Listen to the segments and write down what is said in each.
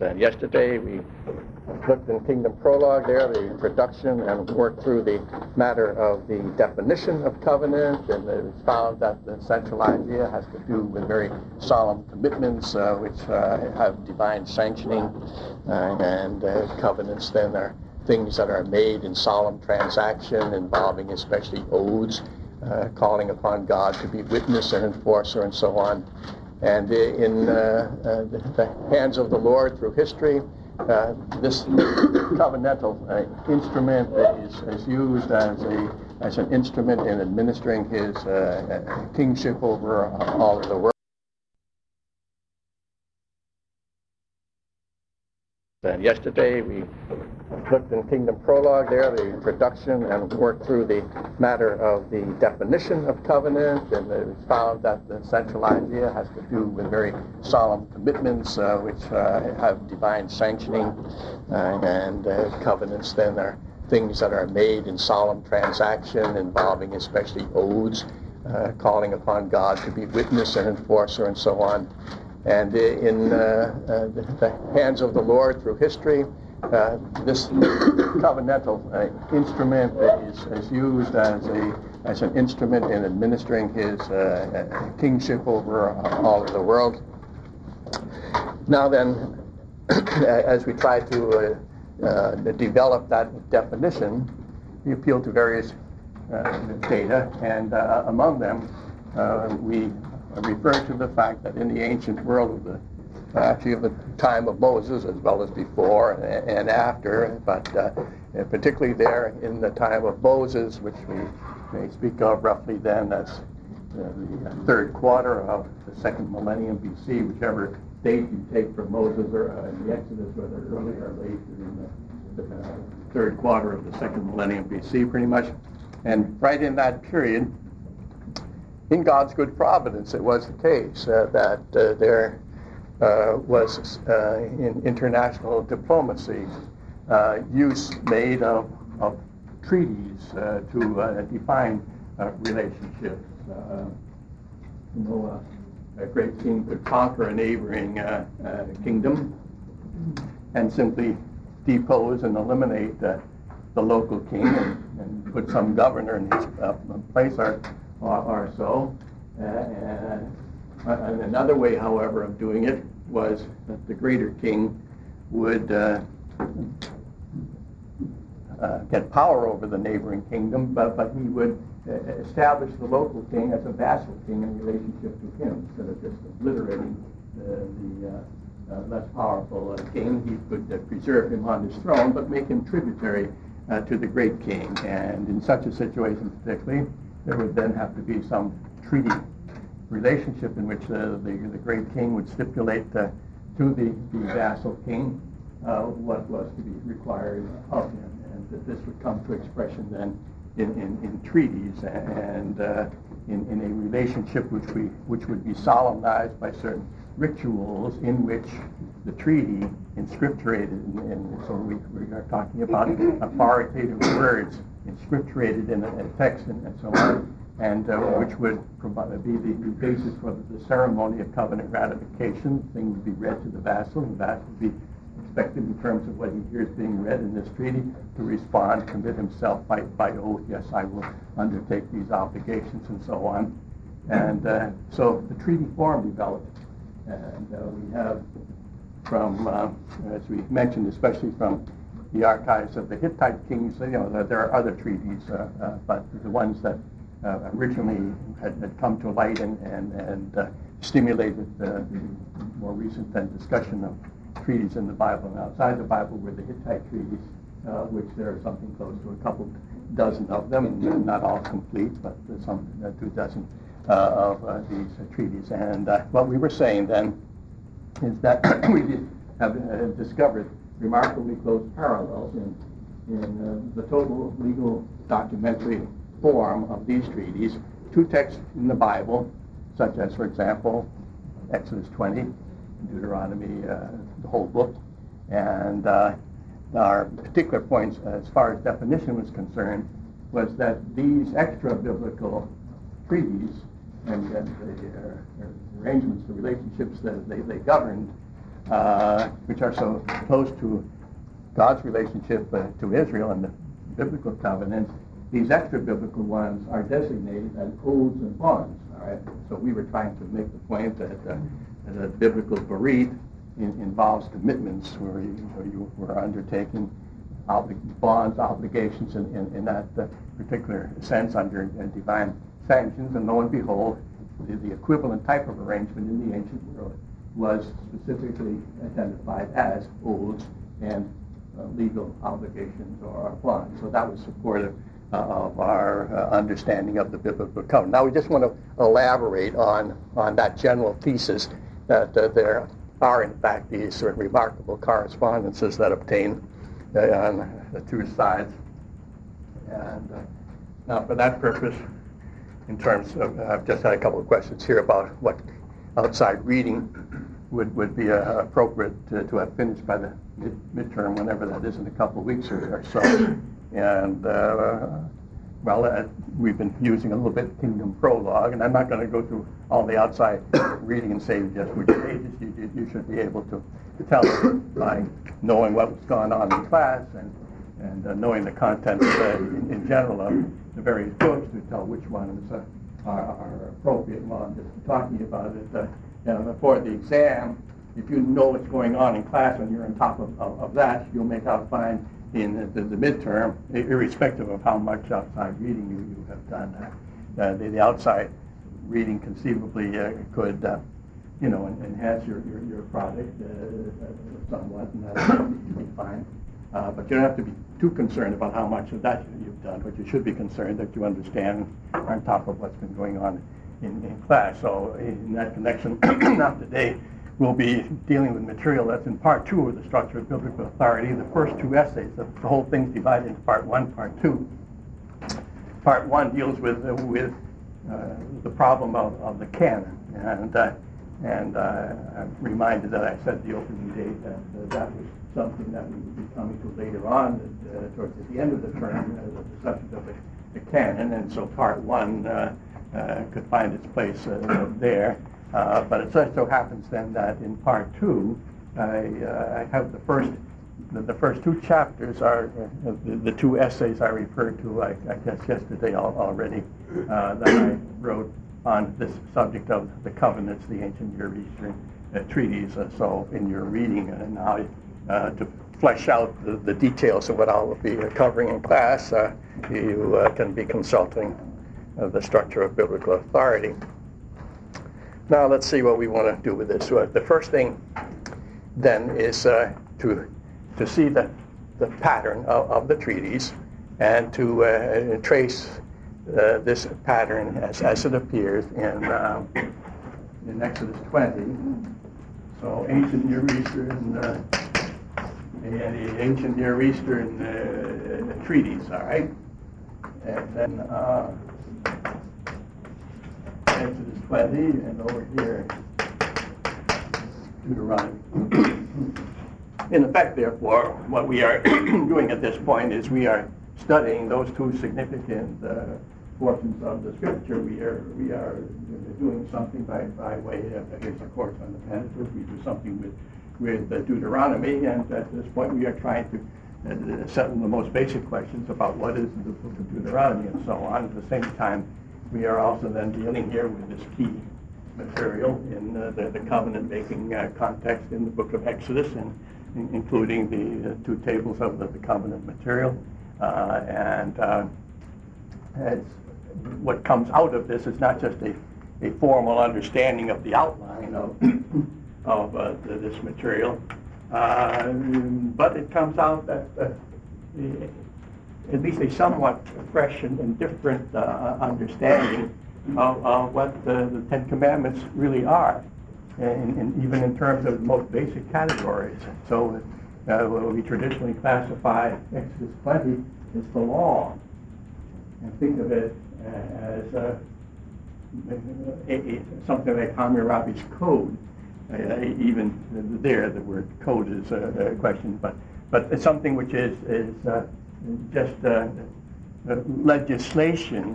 And yesterday we looked in Kingdom Prologue there, the introduction, and worked through the matter of the definition of covenant, and it was found that the central idea has to do with very solemn commitments which have divine sanctioning, and covenants then are things that are made in solemn transaction involving especially oaths, calling upon God to be witness and enforcer and so on. And in the hands of the Lord through history, this covenantal instrument is used as an instrument in administering his kingship over all of the world. And yesterday we looked in Kingdom Prologue there, the introduction, and worked through the matter of the definition of covenant, and it was found that the central idea has to do with very solemn commitments which have divine sanctioning, and covenants then are things that are made in solemn transaction involving especially oaths, calling upon God to be witness and enforcer and so on. And in the hands of the Lord through history, this covenantal instrument is used as an instrument in administering his kingship over all of the world. Now then, as we try to develop that definition, we appeal to various data, and among them we refer to the fact that in the ancient world of the time of Moses, as well as before and after, but particularly there in the time of Moses, which we may speak of roughly then as the third quarter of the second millennium BC, whichever date you take from Moses or in the Exodus, whether early or late, in the third quarter of the second millennium BC, pretty much. And right in that period, in God's good providence, it was the case that there was in international diplomacy use made of treaties to define relationships. A great king could conquer a neighboring kingdom and simply depose and eliminate the local king and put some governor in his place or so. And another way, however, of doing it was that the greater king would get power over the neighboring kingdom, but he would establish the local king as a vassal king in relationship to him. Instead of just obliterating the less powerful king, he could preserve him on his throne, but make him tributary to the great king. And in such a situation particularly, there would then have to be some treaty relationship in which the great king would stipulate to the vassal king what was to be required of him, and that this would come to expression then in treaties and in a relationship which would be solemnized by certain rituals in which the treaty inscripturated, and so we are talking about authoritative words inscripturated in a text and so on, and which would be the basis for the ceremony of covenant ratification. The thing would be read to the vassal, and the vassal would be expected, in terms of what he hears being read in this treaty, to respond, commit himself by oath, yes, I will undertake these obligations and so on. And so the treaty form developed, and we have from, as we mentioned, especially from the archives of the Hittite kings, there are other treaties, but the ones that originally had come to light and stimulated the more recent discussion of treaties in the Bible and outside the Bible were the Hittite treaties, which there are something close to a couple dozen of them, not all complete, but some 2 dozen of these treaties. And what we were saying then is that we have discovered remarkably close parallels in the total legal documentary form of these treaties to texts in the Bible, such as, for example, Exodus 20, Deuteronomy, the whole book. And our particular points as far as definition was concerned was that these extra-biblical treaties and the arrangements, the relationships that they governed which are so close to God's relationship to Israel and the biblical covenants, these extra biblical ones are designated as oaths and bonds. All right. So we were trying to make the point that biblical Berith involves commitments where you were undertaking bonds, obligations in that particular sense under divine sanctions, and lo and behold, the equivalent type of arrangement in the ancient world was specifically identified as oaths and legal obligations or bonds. So that was supportive of our understanding of the biblical covenant. Now we just want to elaborate on that general thesis that there are in fact these remarkable correspondences that obtain on the two sides. And now for that purpose, in terms of, I've just had a couple of questions here about what outside reading would be appropriate to have finished by the midterm, whenever that is, in a couple of weeks or so. And we've been using a little bit Kingdom Prologue, and I'm not going to go through all the outside reading and say just which pages. You should be able to tell by knowing what was going on in class and knowing the content in general of the various books to tell which ones are appropriate. While I'm just talking about it, for the exam, if you know what's going on in class and you're on top of that, you'll make out fine in the midterm, irrespective of how much outside reading you have done. The outside reading conceivably could, enhance your product somewhat, and that would be fine. But you don't have to be too concerned about how much of that you've done, but you should be concerned that you understand on top of what's been going on in class. So in that connection, not today, we'll be dealing with material that's in part 2 of the Structure of Biblical Authority. The first 2 essays, the whole thing's divided into part 1, part 2. Part 1 deals with the problem of the canon, and I'm reminded that I said the opening date that was something that we would be coming to later on, towards the end of the term, the subject of the canon, and so part 1 could find its place there. But it so happens then that in part 2, I have the first 2 chapters are the 2 essays I referred to, I guess yesterday already, that I wrote on this subject of the covenants, the ancient Near Eastern treaties. So in your reading now, to flesh out the details of what I'll be covering in class, you can be consulting the Structure of Biblical Authority. Now let's see what we want to do with this. So the first thing then is to see the pattern of the treaties and to trace this pattern as it appears in Exodus 20. So ancient Near Eastern the ancient Near Eastern treaties, all right? And then Exodus 20, and over here, Deuteronomy. In effect, therefore, what we are doing at this point is we are studying those 2 significant portions of the Scripture. We are doing something by way of, here's a course on the Pentateuch. We do something with Deuteronomy, and at this point we are trying to settle the most basic questions about what is the book of Deuteronomy and so on. At the same time, we are also then dealing here with this key material in the covenant-making context in the book of Exodus, and including the 2 tables of the covenant material. As what comes out of this is not just a formal understanding of the outline of this material, but it comes out that at least a somewhat fresh and different understanding of what the 10 Commandments really are, and even in terms of the most basic categories. So we traditionally classify Exodus 20 as the law, and think of it as something like Hammurabi's code. Even there, the word code is a question, but it's something which is just legislation,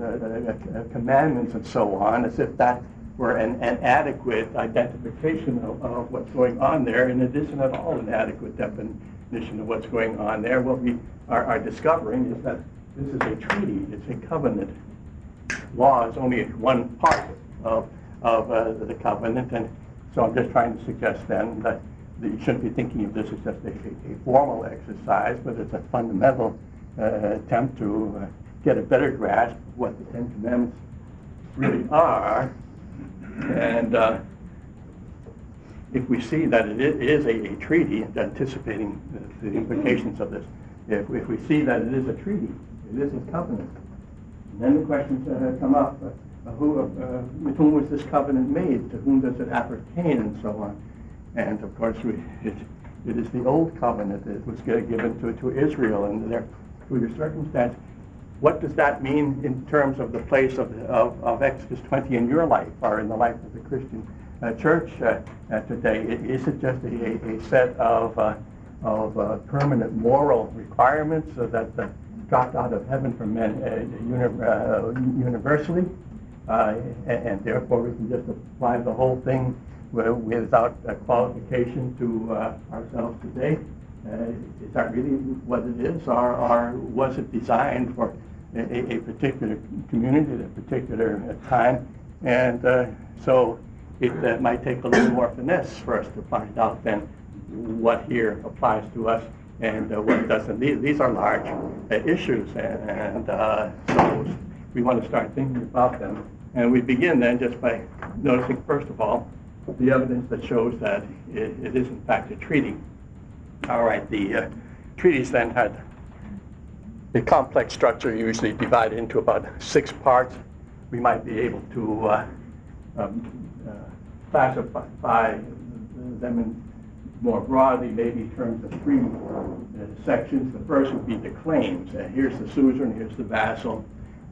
commandments, and so on, as if that for an adequate identification of what's going on there, and it isn't at all an adequate definition of what's going on there. What we are discovering is that this is a treaty, it's a covenant. Law is only one part of the covenant, and so I'm just trying to suggest then that you shouldn't be thinking of this as just a formal exercise, but it's a fundamental attempt to get a better grasp of what the Ten Commandments really are. And if we see that it is a treaty, anticipating the implications of this, if we see that it is a treaty, it is a covenant, then the questions come up, with whom was this covenant made, to whom does it appertain, and so on. And of course, it is the old covenant that was given to Israel, and through your circumstance. What does that mean in terms of the place of Exodus 20 in your life, or in the life of the Christian church today? Is it just a set of permanent moral requirements that dropped out of heaven from men universally, and therefore we can just apply the whole thing without qualification to ourselves today? Is that really what it is, or was it designed for a particular community at a particular time? And so it might take a little more finesse for us to find out then what here applies to us and what doesn't. These are large issues, and so we want to start thinking about them. And we begin then just by noticing, first of all, the evidence that shows that it is in fact a treaty. All right, the treaties then had a complex structure, usually divided into about 6 parts. We might be able to classify them in more broadly, maybe in terms of 3 sections. The first would be the claims. Here's the suzerain, here's the vassal,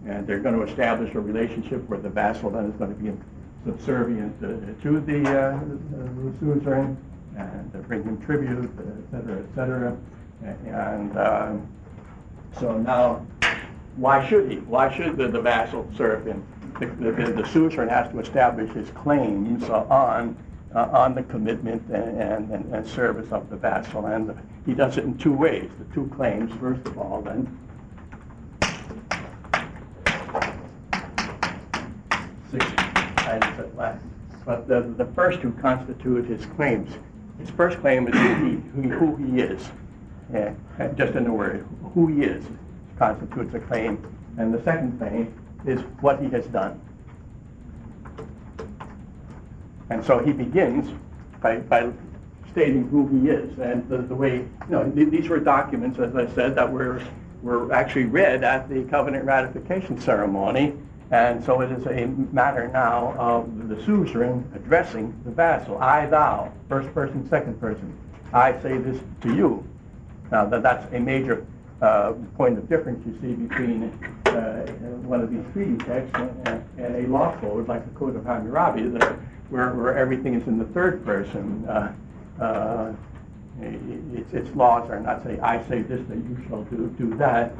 and they're going to establish a relationship where the vassal then is going to be subservient to the suzerain, and bring him tribute, et cetera, and so now, why should he? Why should the vassal serve him? The suzerain has to establish his claims on the commitment and service of the vassal, and he does it in 2 ways. The 2 claims, first of all, then. But the first 2 constitute his claims. His first claim is who he is. Just in a word, who he is constitutes a claim. And the second claim is what he has done. And so he begins by stating who he is. And the way, these were documents, as I said, that were actually read at the covenant ratification ceremony. And so it is a matter now of the suzerain addressing the vassal. I, thou, first person, second person. I say this to you. Now, that's a major point of difference, you see, between one of these treaty texts and a law code, like the Code of Hammurabi, where everything is in the third person. Its laws are not say, I say this, that you shall do that,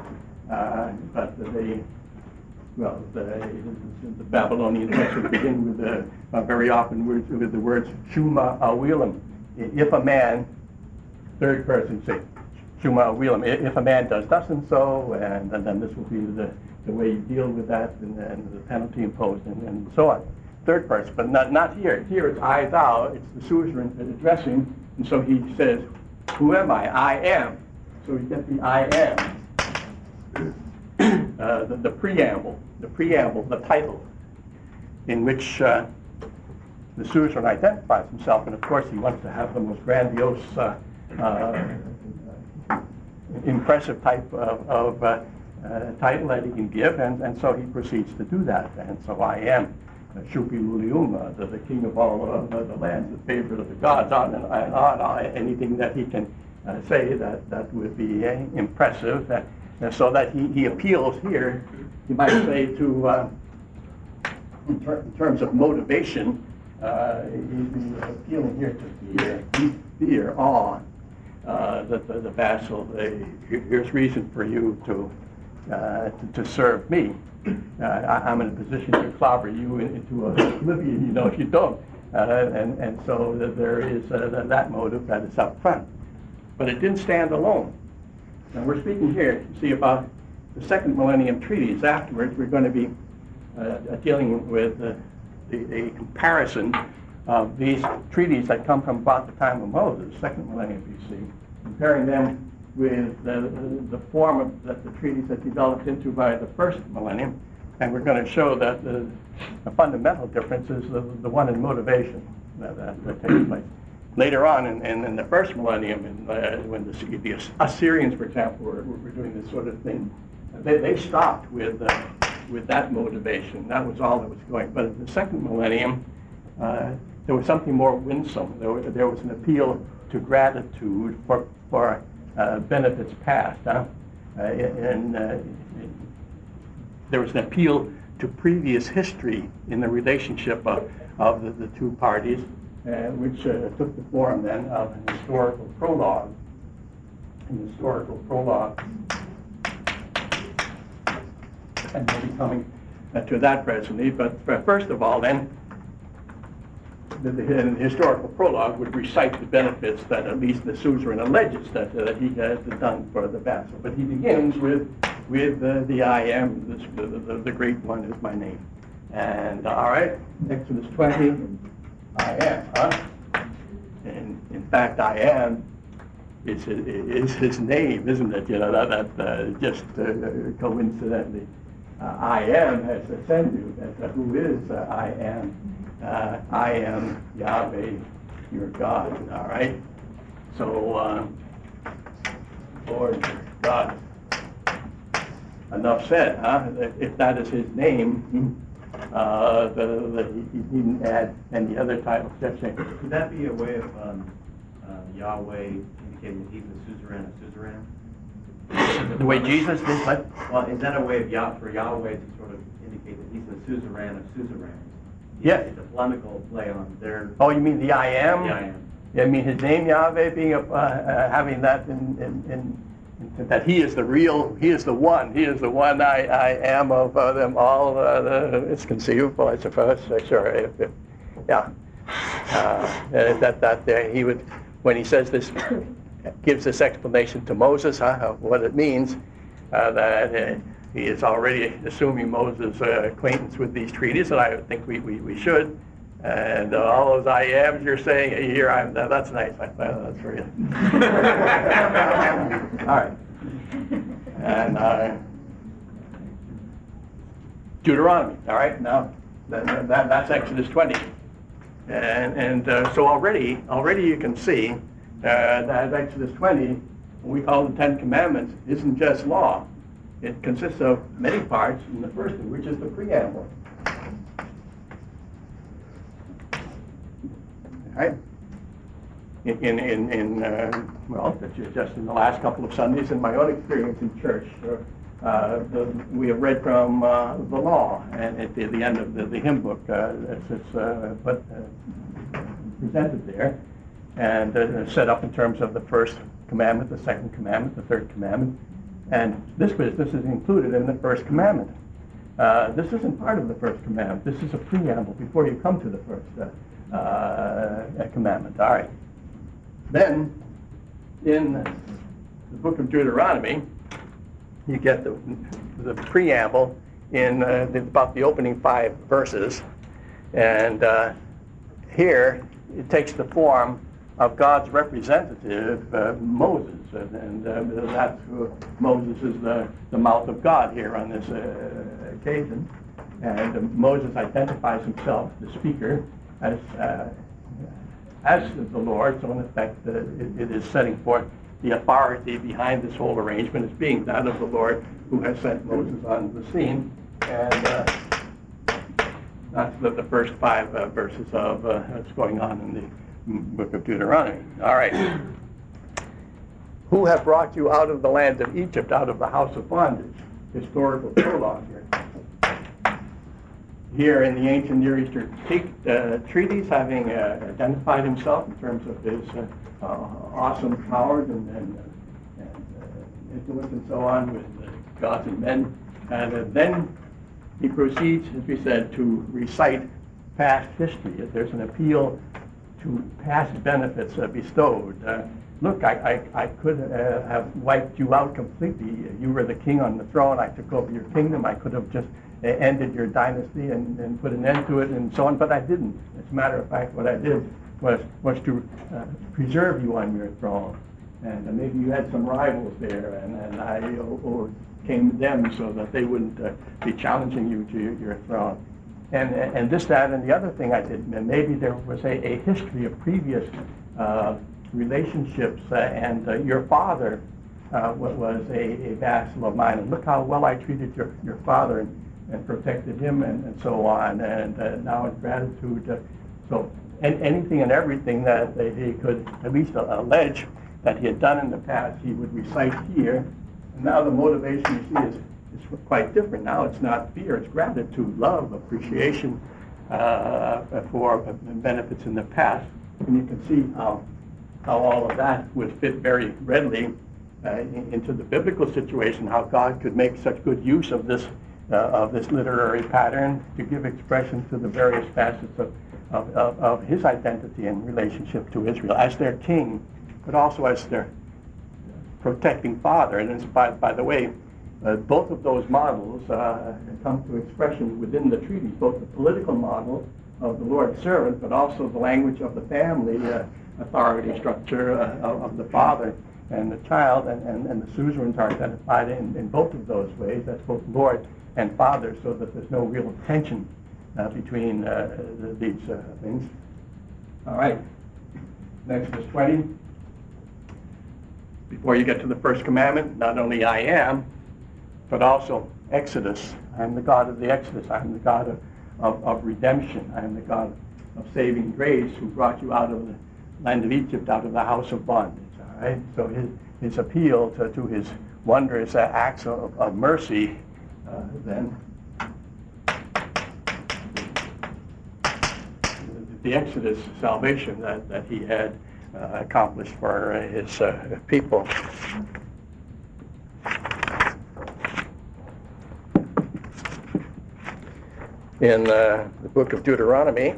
but the Babylonian texts would begin with very often with the words Shuma Awilam. If a man, third person, say Shuma Awilam. If a man does thus and so, and then this will be the way you deal with that, and the penalty imposed, and so on. Third person, but not here. Here it's I, thou. It's the suzerain addressing, and so he says, who am I? I am. So we get the I am. The preamble, the title, in which the suzerain identifies himself, and of course he wants to have the most grandiose, impressive type of title that he can give, and so he proceeds to do that. And so I am Shupi Luliuma, the king of all the lands, the favorite of the gods, on and on, anything that he can say that would be impressive. And so that he appeals here, you might say, to, in terms of motivation, he's appealing here to fear, awe, that the vassal, here's reason for you to to serve me. I'm in a position to clobber you into oblivion, you know, if you don't. And so there is that motive that is up front. But it didn't stand alone. Now we're speaking here, you see, about the second millennium treaties. Afterwards, we're going to be dealing with a comparison of these treaties that come from about the time of Moses, second millennium BC, comparing them with the form that the treaties that developed into by the first millennium. And we're going to show that the fundamental difference is the one in motivation that takes place. Later on in the first millennium, when the Assyrians, for example, were doing this sort of thing, they stopped with that motivation. That was all that was going. But in the second millennium, there was something more winsome. There was an appeal to gratitude for benefits past. There was an appeal to previous history in the relationship of the two parties, which took the form then of an historical prologue. An historical prologue. And we'll be coming to that presently. But first of all, then, the historical prologue would recite the benefits that at least the suzerain alleges that he has done for the vassal. But he begins with the I am, the great one is my name. And all right, Exodus 20, I am, huh? And in fact, I am is his name, isn't it? You know, that just coincidentally. I am has ascended as who is I am Yahweh, your God. All right. So, Lord God. Enough said, huh? If that is his name, he didn't add any other titles. Could that be a way of Yahweh indicating that he's the suzerain of suzerain? The way Jesus did, what? Well, is that a way of for Yahweh to sort of indicate that he's the suzerain of suzerains? Yeah. It's a polemical play on their... Oh, you mean the I am? The I am. Yeah, I mean his name Yahweh being having that in that he is the real, he is the one I am of them all. It's conceivable, I suppose. Sure. Yeah. That he would, when he says this, gives this explanation to Moses of what it means, that he is already assuming Moses' acquaintance with these treaties, and I think we should. And all those I ams you're saying here, that's nice. That's for you. All right. And Deuteronomy. All right. Now that's Exodus 20. And so already you can see that Exodus 20, what we call the Ten Commandments, isn't just law. It consists of many parts, and the first of which is the preamble. Right? Well, just in the last couple of Sundays, in my own experience in church, we have read from the law, and at the end of the hymn book, it's presented there, and set up in terms of the first commandment, the second commandment, the third commandment, and this business is included in the first commandment. This isn't part of the first commandment. This is a preamble before you come to the first commandment. All right. Then, in the book of Deuteronomy, you get the preamble in about the opening 5 verses, and here it takes the form of God's representative, Moses, and that's who Moses is the mouth of God here on this occasion, and Moses identifies himself, the speaker, as the Lord, so in effect it is setting forth the authority behind this whole arrangement as being that of the Lord who has sent Moses on the scene. And that's the first 5 verses of what's going on in the book of Deuteronomy. All right. Who have brought you out of the land of Egypt, out of the house of bondage? Historical prologue here. Here in the ancient Near Eastern treaties, having identified himself in terms of his awesome powers and influence and so on with gods and men. And then he proceeds, as we said, to recite past history. There's an appeal to past benefits bestowed. Look, I could have wiped you out completely. You were the king on the throne. I took over your kingdom. I could have just ended your dynasty and put an end to it and so on, but I didn't. As a matter of fact, what I did was to preserve you on your throne. And maybe you had some rivals there, and I overcame them so that they wouldn't be challenging you to your throne. And this, that, and the other thing I did, and maybe there was a history of previous relationships, and your father was a vassal of mine, and look how well I treated your father and protected him and so on, and now in gratitude, so anything and everything that he could at least allege that he had done in the past, he would recite here. And now the motivation, you see, is quite different. Now it's not fear, it's gratitude, love, appreciation for benefits in the past. And you can see how all of that would fit very readily into the biblical situation, how God could make such good use of this literary pattern to give expression to the various facets of his identity and relationship to Israel as their king, but also as their protecting father. And by the way, both of those models come to expression within the treaties, both the political model of the Lord's servant, but also the language of the family authority structure of the father and the child, and the suzerains are identified in both of those ways. That's both Lord and Father, so that there's no real tension between these things. All right, Exodus 20. Before you get to the first commandment, not only I am, but also Exodus. I am the God of the Exodus. I am the God of redemption. I am the God of saving grace, who brought you out of the land of Egypt, out of the house of bondage. All right. So his appeal to his wondrous acts of mercy, then the Exodus salvation that he had accomplished for his people. In the book of Deuteronomy,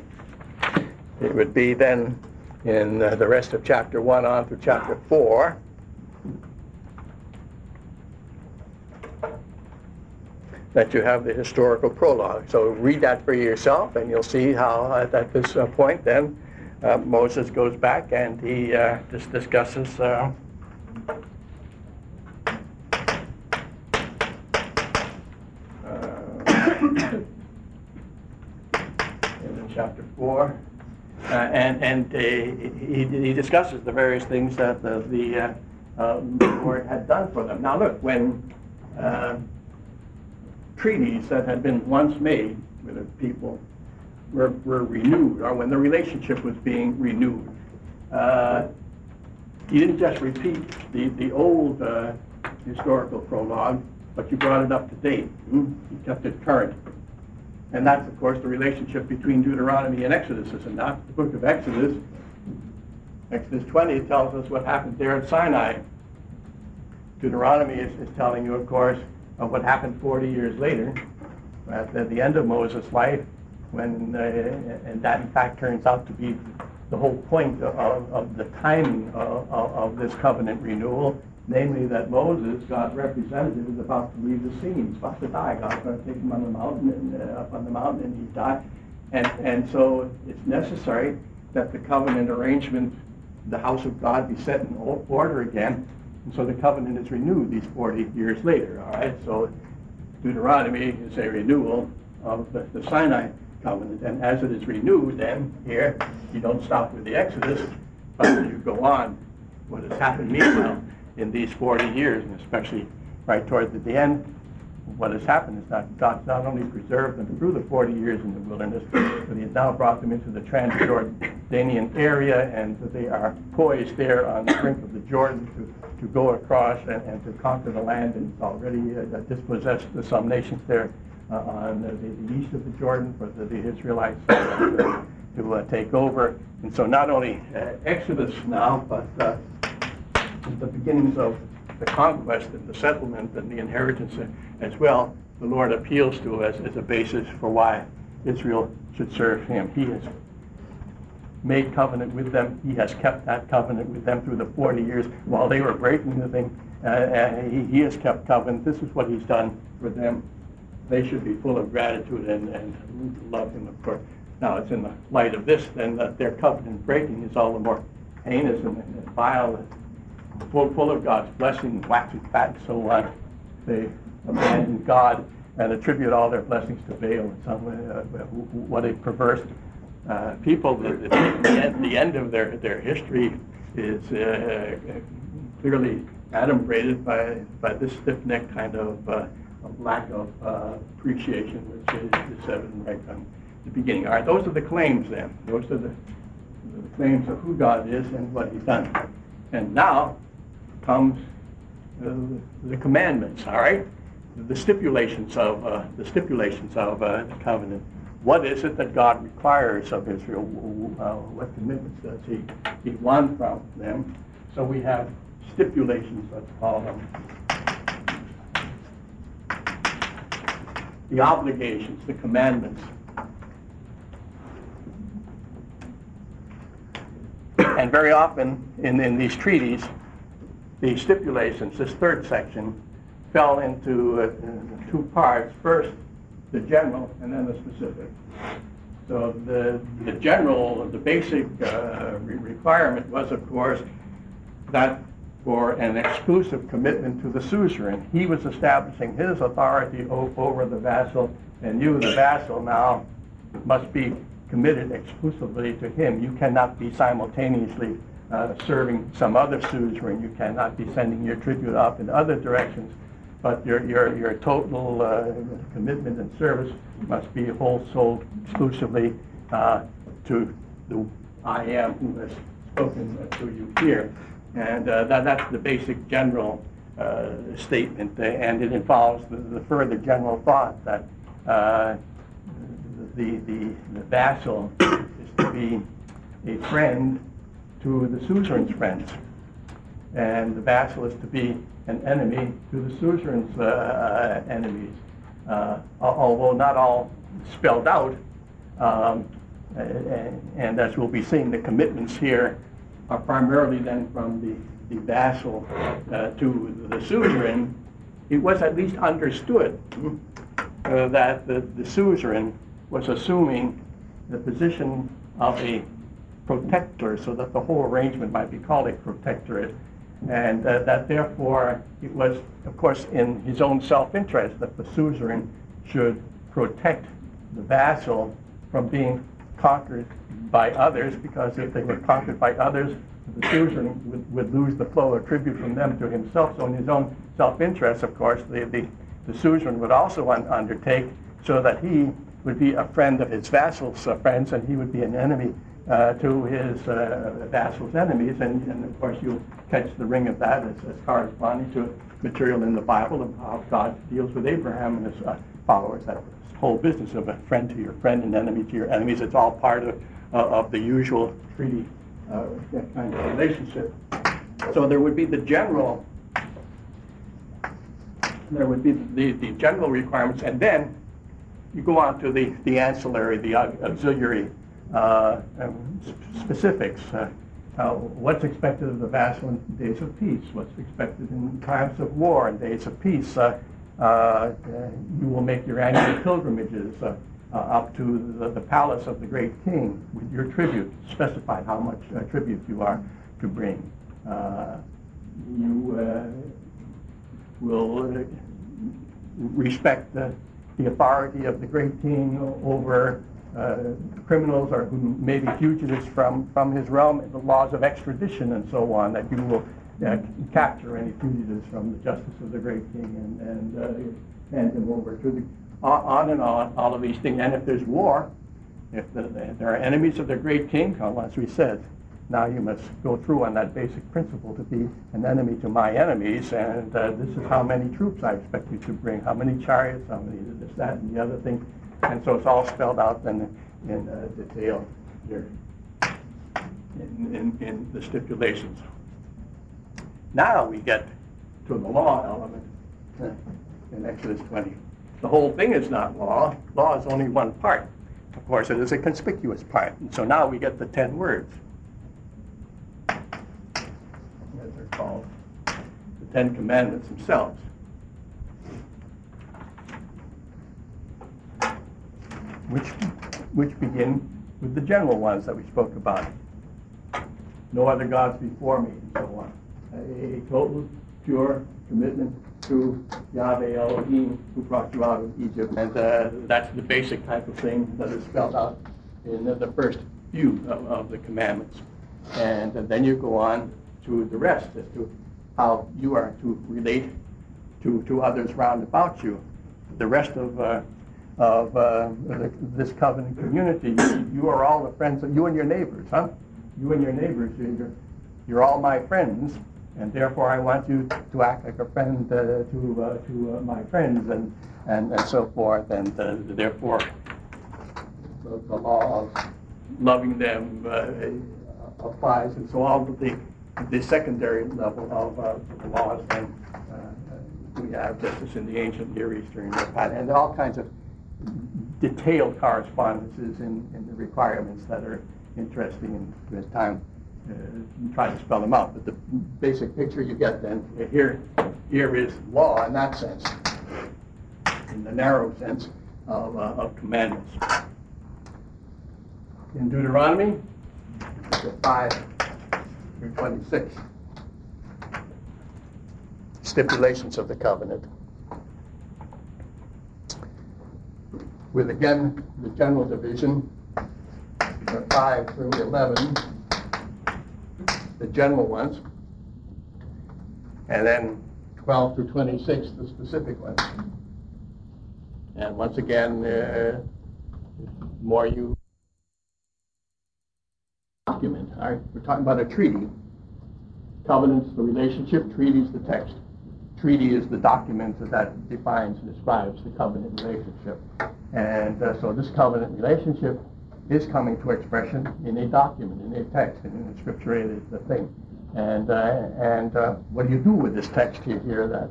it would be then in the rest of chapter 1 on through chapter 4. That you have the historical prologue. So read that for yourself, and you'll see how at this point then Moses goes back and he just discusses in chapter 4, and he discusses the various things that the Lord had done for them. Now look, when treaties that had been once made with the people were renewed, or when the relationship was being renewed, you didn't just repeat the old historical prologue, but you brought it up to date. You kept it current. And that's, of course, the relationship between Deuteronomy and Exodus, is it not? The book of Exodus, Exodus 20, tells us what happened there at Sinai. Deuteronomy is telling you, of course, of what happened 40 years later, at the end of Moses' life, when, and that in fact turns out to be the whole point of the timing of this covenant renewal, namely that Moses, God's representative, is about to leave the scene. He's about to die. God's going to take him on the mountain, and up on the mountain, and he died. And so it's necessary that the covenant arrangement, the house of God, be set in order again. And so the covenant is renewed these 40 years later. All right. So Deuteronomy is a renewal of the Sinai covenant, and as it is renewed, then here you don't stop with the Exodus, but you go on. What has happened meanwhile in these 40 years, and especially right towards the end, what has happened is that God not only preserved them through the 40 years in the wilderness, but he has now brought them into the Transjordanian area, and they are poised there on the brink of the Jordan to go across and to conquer the land, and it's already dispossessed some nations there on the east of the Jordan for the Israelites to take over. And so not only Exodus now, but the beginnings of the conquest and the settlement and the inheritance as well, the Lord appeals to as a basis for why Israel should serve him. He has made covenant with them. He has kept that covenant with them through the 40 years while they were breaking the thing. He has kept covenant. This is what he's done for them. They should be full of gratitude and love him, of course. Now, it's in the light of this, then, that their covenant breaking is all the more heinous and vile, full of God's blessing, waxing fat, and so on. They abandon God and attribute all their blessings to Baal in some way. What a perverse people. The end of their history is clearly adumbrated by this stiff-necked kind of lack of appreciation, which is evident right from the beginning. All right, those are the claims then. Those are the claims of who God is and what he's done. And now comes the commandments, all right? The stipulations of the covenant. What is it that God requires of Israel? What commitments does he want from them? So we have stipulations, let's call them. The obligations, the commandments. And very often in these treaties, the stipulations, this third section, fell into two parts. First, the general, and then the specific. So the general, the basic requirement was, of course, that for an exclusive commitment to the suzerain. He was establishing his authority over the vassal, and you, the vassal, now must be committed exclusively to him. You cannot be simultaneously serving some other suzerain. You cannot be sending your tribute off in other directions. But your total commitment and service must be whole-souled exclusively to the I am who has spoken to you here. And that's the basic general statement, and it involves the further general thought that the vassal is to be a friend to the suzerain's friends, and the vassal is to be an enemy to the suzerain's enemies, although not all spelled out. And as we'll be seeing, the commitments here are primarily then from the vassal to the suzerain. It was at least understood that the suzerain was assuming the position of a protector, so that the whole arrangement might be called a protectorate, and that therefore it was, of course, in his own self-interest that the suzerain should protect the vassal from being conquered by others, because if they were conquered by others, the suzerain would lose the flow of tribute from them to himself. So in his own self-interest, of course, the suzerain would also undertake so that he would be a friend of his vassal's friends, and he would be an enemy to his vassal's enemies. And of course, you'll catch the ring of that as corresponding to material in the Bible of how God deals with Abraham and his followers. That whole business of a friend to your friend and enemy to your enemies, it's all part of the usual treaty kind of relationship. So there would be the general, the general requirements, and then you go on to the ancillary, the auxiliary specifics. What's expected of the vassal in days of peace? What's expected in times of war and days of peace? You will make your annual pilgrimages up to the palace of the great king with your tribute, specified how much tribute you are to bring. You will respect the authority of the great king over criminals or who may be fugitives from his realm, and the laws of extradition and so on, that you will capture any fugitives from the justice of the great king and hand them over to the on and on, all of these things. And if there's war, if there are enemies of the great king, as we said, now you must go through on that basic principle to be an enemy to my enemies, and this is how many troops I expect you to bring, how many chariots, how many this, that, and the other thing. And so it's all spelled out then in detail here in the stipulations. Now we get to the law element in Exodus 20. The whole thing is not law. Law is only one part. Of course, it is a conspicuous part. And so now we get the 10 words, as they're called, the 10 commandments themselves. Which begin with the general ones that we spoke about. No other gods before me, and so on. A total, pure commitment to Yahweh Elohim, who brought you out of Egypt. And that's the basic type of thing that is spelled out in the first few of the commandments. And then you go on to the rest as to how you are to relate to others round about you. The rest of this covenant community, you are all the friends of you and your neighbors, huh? You and your neighbors, you're all my friends, and therefore I want you to act like a friend to my friends, and so forth, and therefore the law of loving them applies, and so all of the secondary level of the laws then we have, just as in the ancient Near Eastern pattern, and all kinds of detailed correspondences in the requirements that are interesting, and with time try to spell them out. But the basic picture you get then, here is law in that sense, in the narrow sense of commandments. In Deuteronomy 5 through 26, stipulations of the covenant, with again the general division, 5 through 11, the general ones, and then 12 through 26, the specific ones. And once again, more you document. All right, we're talking about a treaty. Covenants, the relationship. Treaties, the text. Treaty is the document that defines and describes the covenant relationship. And so this covenant relationship is coming to expression in a document, in a text, and in a scripturated thing. And what do you do with this text here that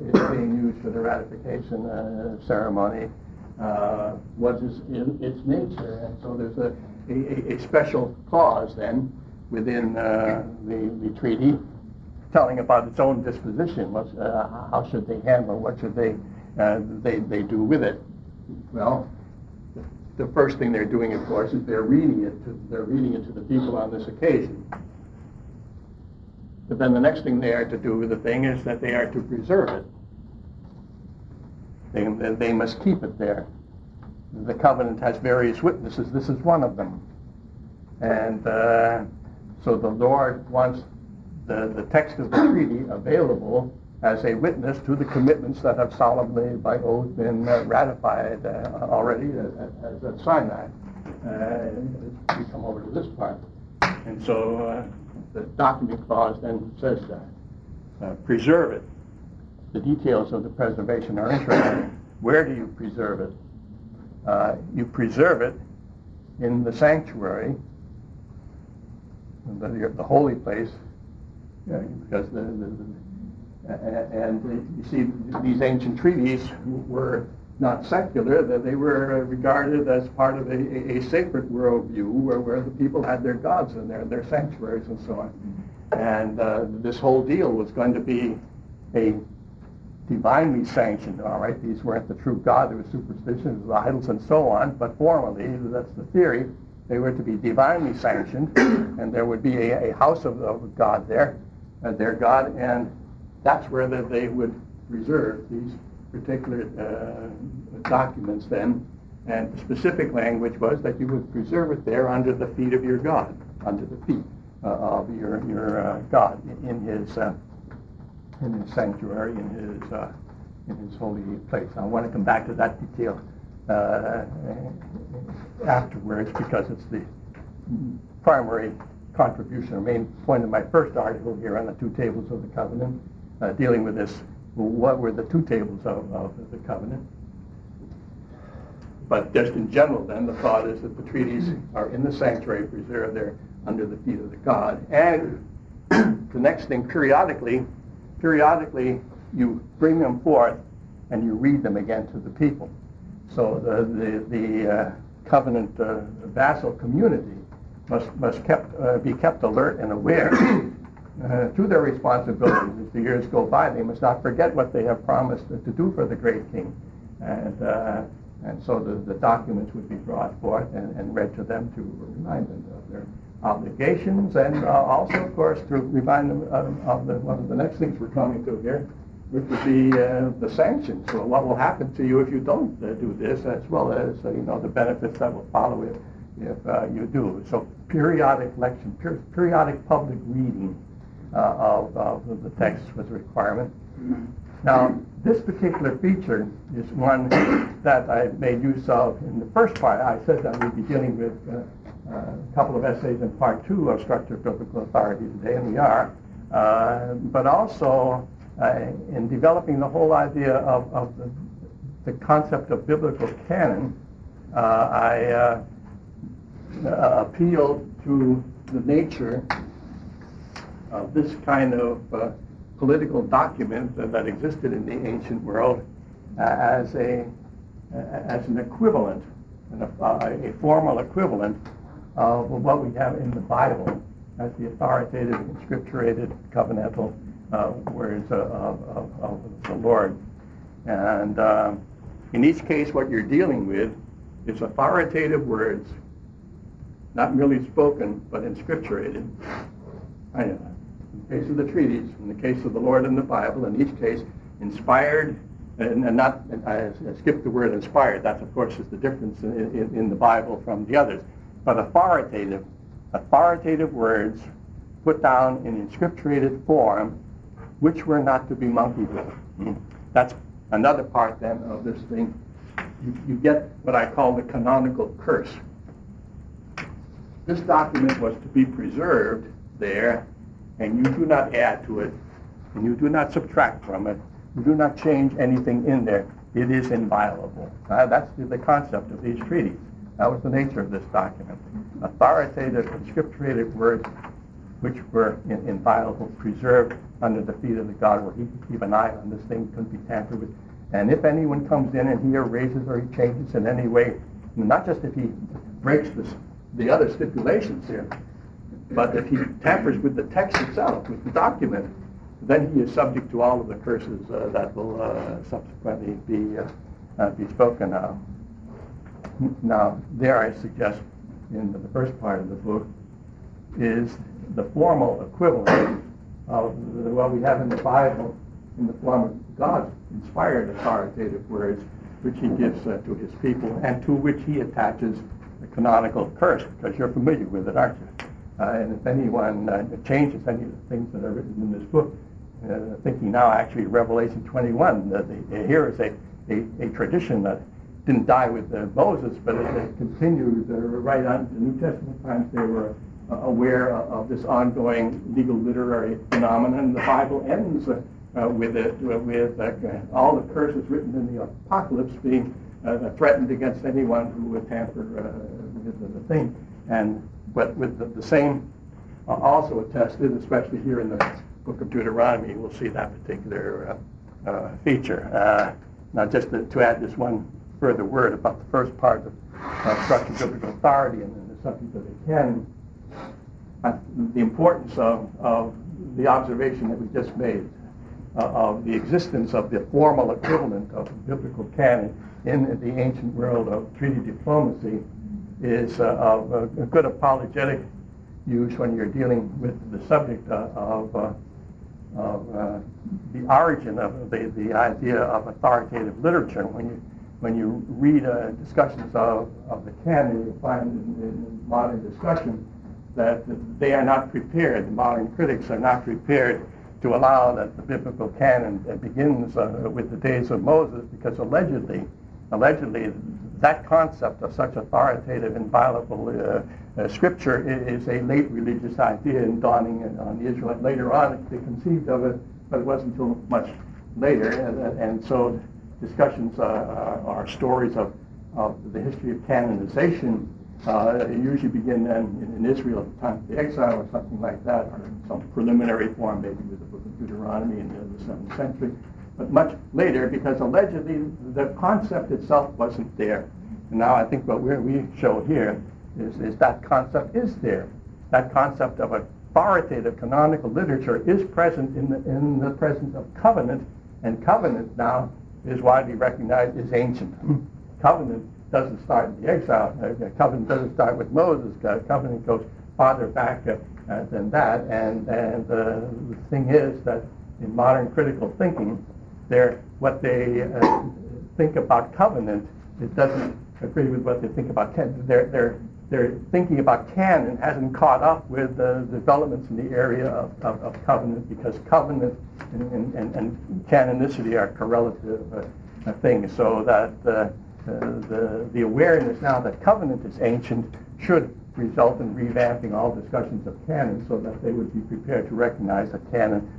is being used for the ratification ceremony? What is its nature? And so there's a special clause then within the treaty telling about its own disposition. How should they handle? What should they do with it? Well, the first thing they're doing, of course, is they're reading it to the people on this occasion. But then the next thing they are to do with the thing is that they are to preserve it. They must keep it there. The covenant has various witnesses. This is one of them. And so the Lord wants the text of the treaty available as a witness to the commitments that have solemnly by oath been ratified already as at Sinai. We come over to this part. And so the document clause then says that. Preserve it. The details of the preservation are interesting. Where do you preserve it? You preserve it in the sanctuary, the holy place, because and you see, these ancient treaties were not secular, that they were regarded as part of a sacred worldview where the people had their gods in their sanctuaries and so on. And this whole deal was going to be a divinely sanctioned, all right? These weren't the true God, there was superstitions, idols, and so on, but formally, that's the theory, they were to be divinely sanctioned, and there would be a house of God there, their God, and that's where they would reserve these particular documents then. And the specific language was that you would preserve it there under the feet of your God, under the feet of your God in his sanctuary, in his holy place. I want to come back to that detail afterwards, because it's the primary contribution or main point of my first article here on the two tables of the covenant, dealing with this. What were the two tables of the covenant? But just in general, then, the thought is that the treaties are in the sanctuary, preserved there under the feet of the God. And the next thing, periodically, periodically you bring them forth and you read them again to the people. So the covenant vassal community must be kept alert and aware to their responsibilities as the years go by. They must not forget what they have promised to do for the great king. And so the documents would be brought forth and read to them to remind them of their obligations, and also, of course, to remind them of one of the next things we're coming to here, which would be the sanctions. So what will happen to you if you don't do this, as well as the benefits that will follow if you do. So periodic lecture, periodic public reading of the text was a requirement. Now, this particular feature is one that I made use of in the first part. I said that we'd be dealing with a couple of essays in part 2 of Structure of Biblical Authority today, and we are. But also, in developing the whole idea of the concept of biblical canon, I appealed to the nature of this kind of political document that existed in the ancient world as an equivalent, a formal equivalent of what we have in the Bible as the authoritative, inscripturated, covenantal words of the Lord. And in each case, what you're dealing with is authoritative words, not merely spoken, but inscripturated. In the case of the treaties, in the case of the Lord and the Bible, in each case, inspired, and not, I skipped the word inspired, that of course is the difference in the Bible from the others, but authoritative words put down in inscripturated form, which were not to be monkeyed with. That's another part then of this thing. You get what I call the canonical curse. This document was to be preserved there, and you do not add to it, and you do not subtract from it, you do not change anything in there. It is inviolable. That's the concept of these treaties. That was the nature of this document. Authoritative, inscripturated words which were inviolable, preserved under the feet of the God, where he could keep an eye on this thing, couldn't be tampered with. And if anyone comes in and he erases or he changes in any way, not just if he breaks the other stipulations here, but if he tampers with the text itself, with the document, then he is subject to all of the curses that will subsequently be spoken of. Now, there I suggest in the first part of the book is the formal equivalent of what we have in the Bible in the form of God's inspired authoritative words, which he gives to his people, and to which he attaches the canonical curse, because you're familiar with it, aren't you? And if anyone changes any of the things that are written in this book, thinking now actually Revelation 21, here is a tradition that didn't die with Moses, but it continued right on to New Testament times. They were aware of this ongoing legal literary phenomenon. The Bible ends with all the curses written in the Apocalypse being threatened against anyone who would tamper with the thing. But with the same also attested, especially here in the book of Deuteronomy, we'll see that particular feature. Now, just to add this one further word about the first part of structure of biblical authority and then the subject of the canon, the importance of the observation that we just made of the existence of the formal equivalent of biblical canon in the ancient world of treaty diplomacy is of a good apologetic use when you're dealing with the subject of the origin of the idea of authoritative literature. When you read discussions of the canon, you find in modern discussion that they are not prepared, the modern critics are not prepared to allow that the biblical canon begins with the days of Moses, because allegedly that concept of such authoritative, inviolable scripture is a late religious idea and dawning on the Israelite. Later on, they conceived of it, but it wasn't until much later. And so discussions are stories of the history of canonization usually begin then in Israel at the time of the exile or something like that, or in some preliminary form, maybe with the book of Deuteronomy in the 7th century, but much later, because allegedly the concept itself wasn't there. And now I think what we show here is that concept is there. That concept of authoritative canonical literature is present in the presence of covenant, and covenant now is widely recognized as ancient. Covenant doesn't start in the exile. Covenant doesn't start with Moses. Covenant goes farther back than that. And the thing is that in modern critical thinking, what they think about covenant, it doesn't agree with what they think about canon. Their thinking about canon hasn't caught up with the developments in the area of covenant, because covenant and canonicity are correlative things. So that the awareness now that covenant is ancient should result in revamping all discussions of canon, so that they would be prepared to recognize that canon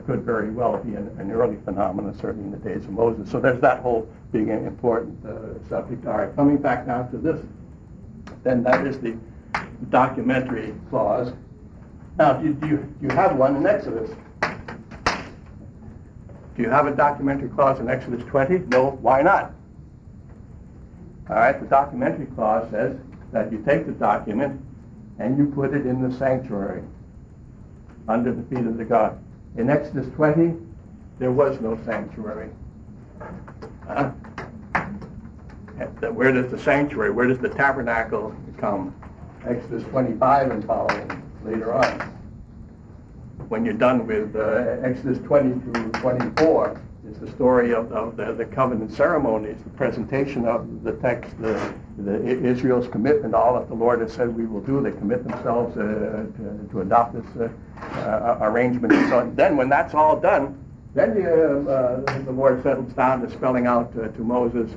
could very well be an early phenomenon, certainly in the days of Moses. So there's that whole being an important subject. All right, coming back now to this, then that is the documentary clause. Now, do you have one in Exodus? Do you have a documentary clause in Exodus 20? No. Why not? All right, the documentary clause says that you take the document and you put it in the sanctuary under the feet of the God. In Exodus 20, there was no sanctuary. Where does the sanctuary, where does the tabernacle come? Exodus 25 and following later on. When you're done with Exodus 20 through 24, is the story of the covenant ceremonies, the presentation of the text, the Israel's commitment, all that the Lord has said we will do. They commit themselves to adopt this arrangement. So then when that's all done, then the Lord settles down to spelling out to Moses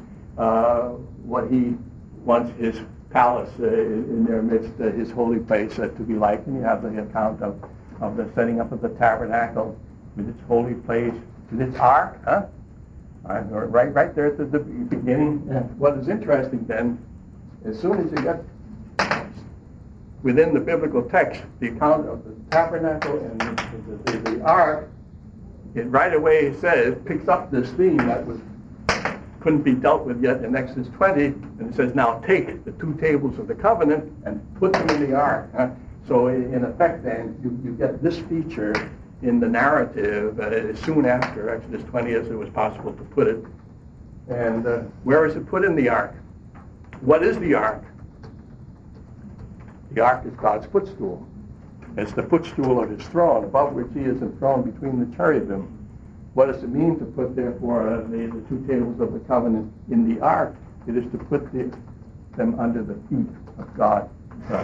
what he wants his palace in their midst, his holy place to be like. And you have the account of the setting up of the tabernacle with its holy place, with its ark, right there at the beginning. What is interesting then, as soon as you get within the biblical text the account of the tabernacle and the ark, it right away picks up this theme that couldn't be dealt with yet in Exodus 20, and it says, now take the 2 tables of the covenant and put them in the ark. So in effect then, you get this feature in the narrative soon after Exodus 20 as it was possible to put it. And where is it put in the ark? What is the ark? The ark is God's footstool. It's the footstool of his throne, above which he is enthroned between the cherubim. What does it mean to put, therefore, the 2 tables of the covenant in the ark? It is to put them under the feet of God,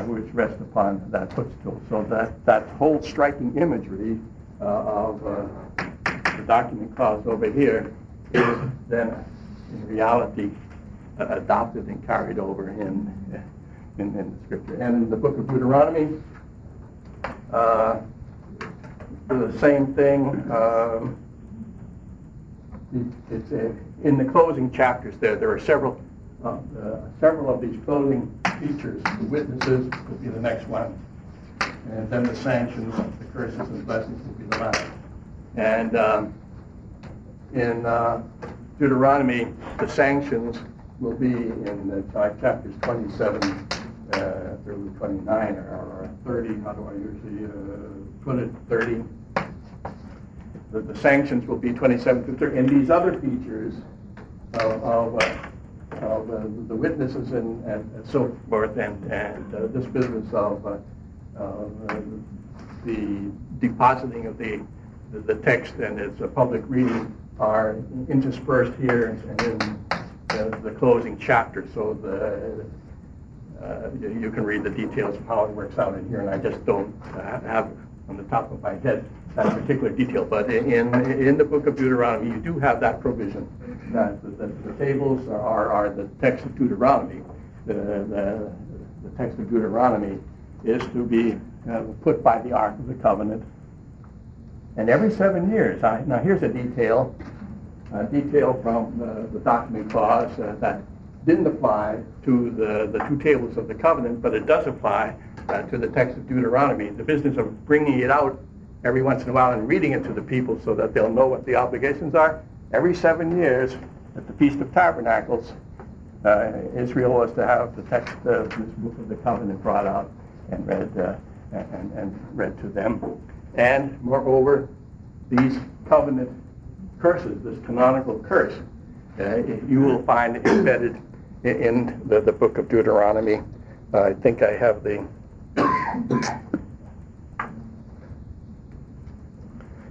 which rest upon that footstool. So that whole striking imagery of the document clause over here is then, in reality, adopted and carried over in the Scripture. And in the book of Deuteronomy, the same thing. It's in the closing chapters there are several of these closing features. The witnesses will be the next one, and then the sanctions, the curses and blessings will be the last. And in Deuteronomy, the sanctions will be in chapters 27 through 29 or 30. How do I usually put it? 30. The sanctions will be 27 through 30. And these other features of the witnesses and so forth, and this business of the depositing of the text and its public reading are interspersed here and in the closing chapter. So you can read the details of how it works out in here, and I just don't have on the top of my head that particular detail. But in the book of Deuteronomy, you do have that provision that the tables are the text of Deuteronomy. The text of Deuteronomy is to be put by the Ark of the Covenant. And every 7 years, now here's a detail from the document clause that didn't apply to the two tables of the covenant, but it does apply to the text of Deuteronomy. The business of bringing it out every once in a while and reading it to the people so that they'll know what the obligations are. Every 7 years at the Feast of Tabernacles, Israel was to have the text of this book of the covenant brought out and read to them. And moreover, these covenant curses, this canonical curse, you will find embedded in the book of Deuteronomy. I think I have the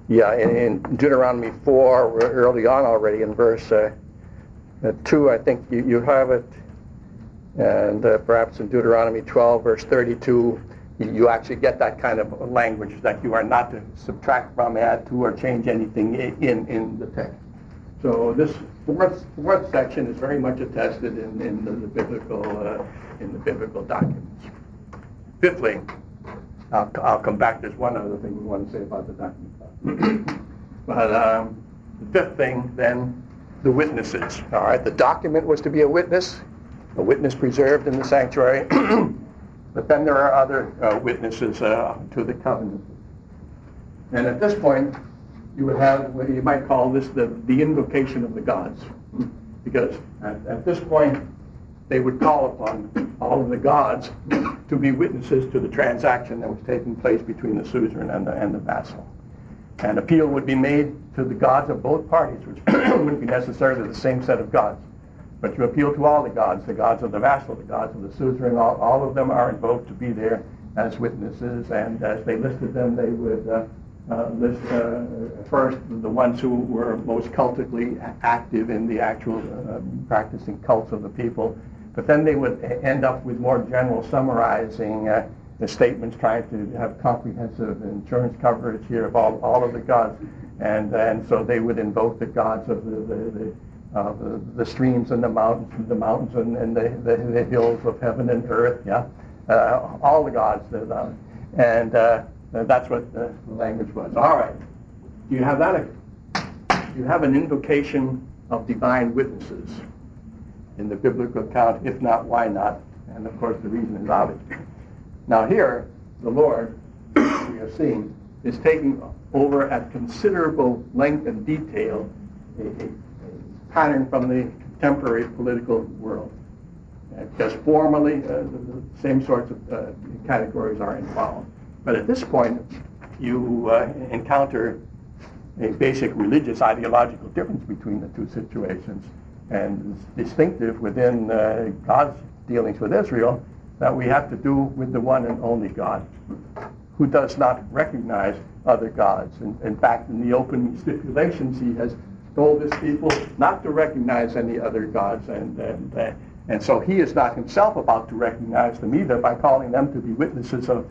in Deuteronomy 4, early on already in verse 2, I think you have it, and perhaps in Deuteronomy 12, verse 32, you actually get that kind of language that you are not to subtract from, add to, or change anything in the text. So this fourth section is very much attested in the biblical documents. Fifthly, I'll come back. There's one other thing we want to say about the document. But the fifth thing, then, the witnesses. All right, the document was to be a witness preserved in the sanctuary. But then there are other witnesses to the covenant. And at this point, you would have what you might call this the invocation of the gods. Because at this point, they would call upon all of the gods to be witnesses to the transaction that was taking place between the suzerain and the vassal. An appeal would be made to the gods of both parties, which wouldn't be necessarily the same set of gods. But you appeal to all the gods of the vassal, the gods of the suzerain. All of them are invoked to be there as witnesses, and as they listed them, they would list first the ones who were most cultically active in the actual practicing cults of the people. But then they would end up with more general summarizing the statements, trying to have comprehensive insurance coverage here of all of the gods. And so they would invoke the gods of the streams and the mountains and the hills of heaven and earth, all the gods. And that's what the language was. All right. Do you have that? You have an invocation of divine witnesses in the biblical account. If not, why not? And of course, the reason is obvious. Now here, the Lord, we have seen, is taking over at considerable length and detail a pattern from the contemporary political world. Because formally, the same sorts of categories are involved. But at this point, you encounter a basic religious ideological difference between the two situations. And it's distinctive within God's dealings with Israel that we have to do with the one and only God, who does not recognize other gods. In fact, in the opening stipulations, he has told his people not to recognize any other gods, and so he is not himself about to recognize them either by calling them to be witnesses of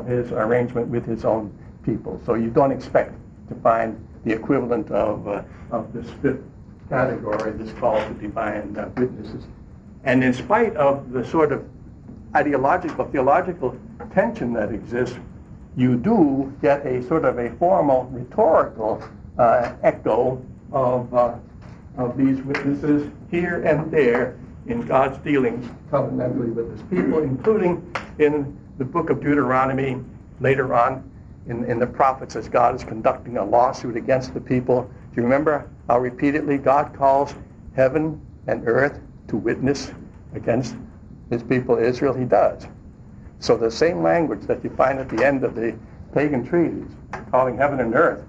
his arrangement with his own people. So you don't expect to find the equivalent of this fifth category, this call to divine witnesses. And in spite of the sort of ideological, theological tension that exists, you do get a sort of a formal, rhetorical echo of these witnesses here and there in God's dealings covenantally with his people, including in the book of Deuteronomy, later on in the prophets, as God is conducting a lawsuit against the people. Do you remember how repeatedly God calls heaven and earth to witness against his people Israel? He does. So the same language that you find at the end of the pagan treaties, calling heaven and earth,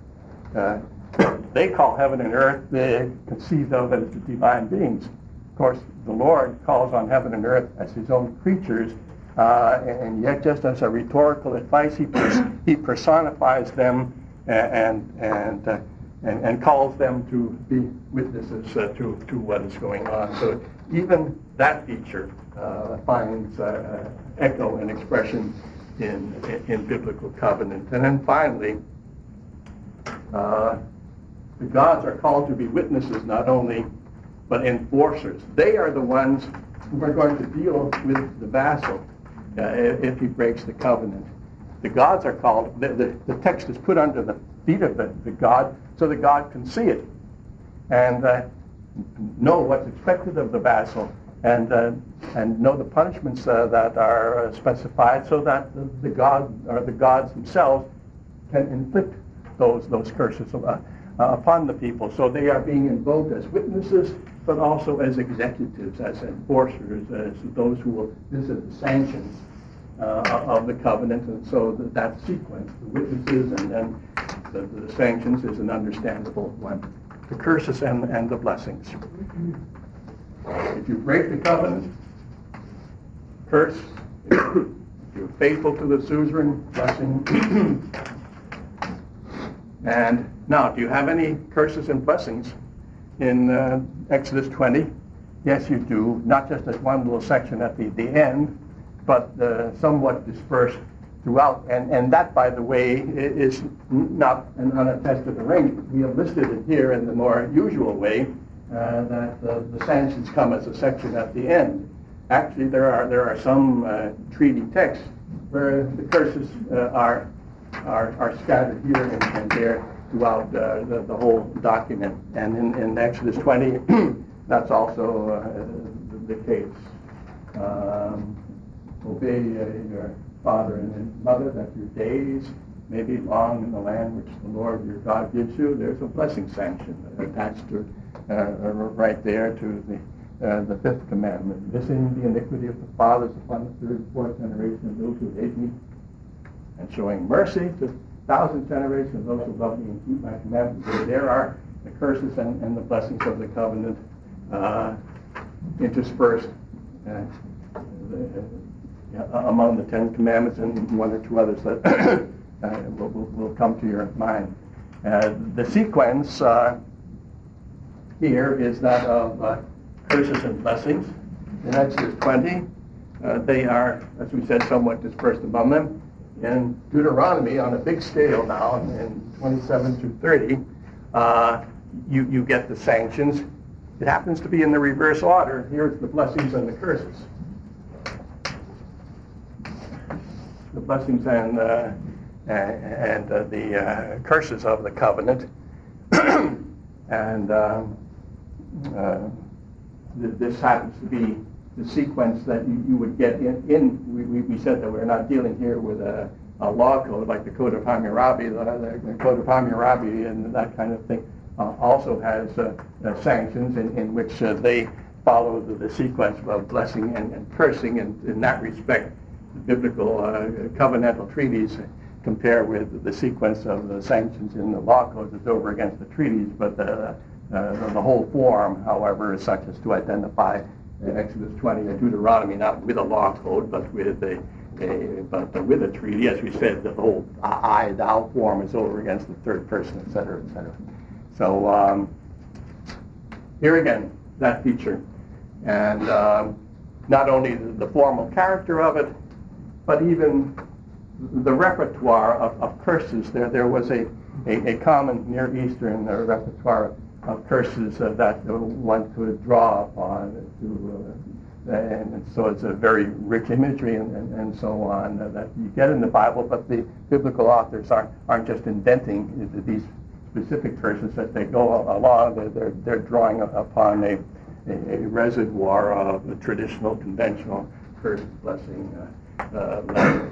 they call heaven and earth, they conceived of as the divine beings. Of course, the Lord calls on heaven and earth as his own creatures, and yet just as a rhetorical advice, he personifies them and calls them to be witnesses to what is going on. So even that feature finds echo and expression in biblical covenant. And then finally, the gods are called to be witnesses not only, but enforcers. They are the ones who are going to deal with the vassal if he breaks the covenant. The gods are called, the text is put under the feet of the god so the god can see it. And know what's expected of the vassal, and know the punishments that are specified, so that the gods themselves can inflict those curses upon the people. So they are being invoked as witnesses, but also as executives, as enforcers, as those who will visit the sanctions of the covenant. And so that sequence, the witnesses and then the sanctions, is an understandable one. The curses and the blessings. If you break the covenant, curse. If you're faithful to the suzerain, blessing. And now, do you have any curses and blessings in Exodus 20? Yes, you do. Not just as one little section at the end, but somewhat dispersed throughout. And that, by the way, is not an unattested arrangement. We have listed it here in the more usual way, that the sanctions come as a section at the end. Actually, there are some treaty texts where the curses are scattered here and there throughout the whole document. And in Exodus 20, that's also the case. Obey your father and mother, that your days may be long in the land which the Lord your God gives you. There's a blessing sanction attached to right there to the fifth commandment. Visiting the iniquity of the fathers upon the third and fourth generation of those who hate me, and showing mercy to thousand generations of those who love me and keep my commandments. There are the curses and the blessings of the covenant interspersed among the Ten Commandments and one or two others that will come to your mind. The sequence here is that of curses and blessings. In Exodus 20, they are, as we said, somewhat dispersed among them. In Deuteronomy, on a big scale now, in 27 through 30, you get the sanctions. It happens to be in the reverse order. Here's the blessings and the curses. The blessings and the curses of the covenant. And this happens to be the sequence that you would get in. We said that we're not dealing here with a law code like the Code of Hammurabi. The Code of Hammurabi and that kind of thing also has sanctions in which they follow the sequence of blessing and cursing. And in that respect, the biblical covenantal treaties compare with the sequence of the sanctions in the law code that's over against the treaties. But the whole form, however, is such as to identify Exodus 20 and Deuteronomy not with a law code, but with a treaty. As we said, the whole I, thou form is over against the third person, etc., etc. So here again, that feature, and not only the formal character of it, but even the repertoire of curses. There was a common Near Eastern repertoire of curses that one could draw upon, and so it's a very rich imagery and so on that you get in the Bible. But the biblical authors aren't just inventing these specific curses that they go along. They're drawing upon a reservoir of the traditional, conventional curse, blessing, language.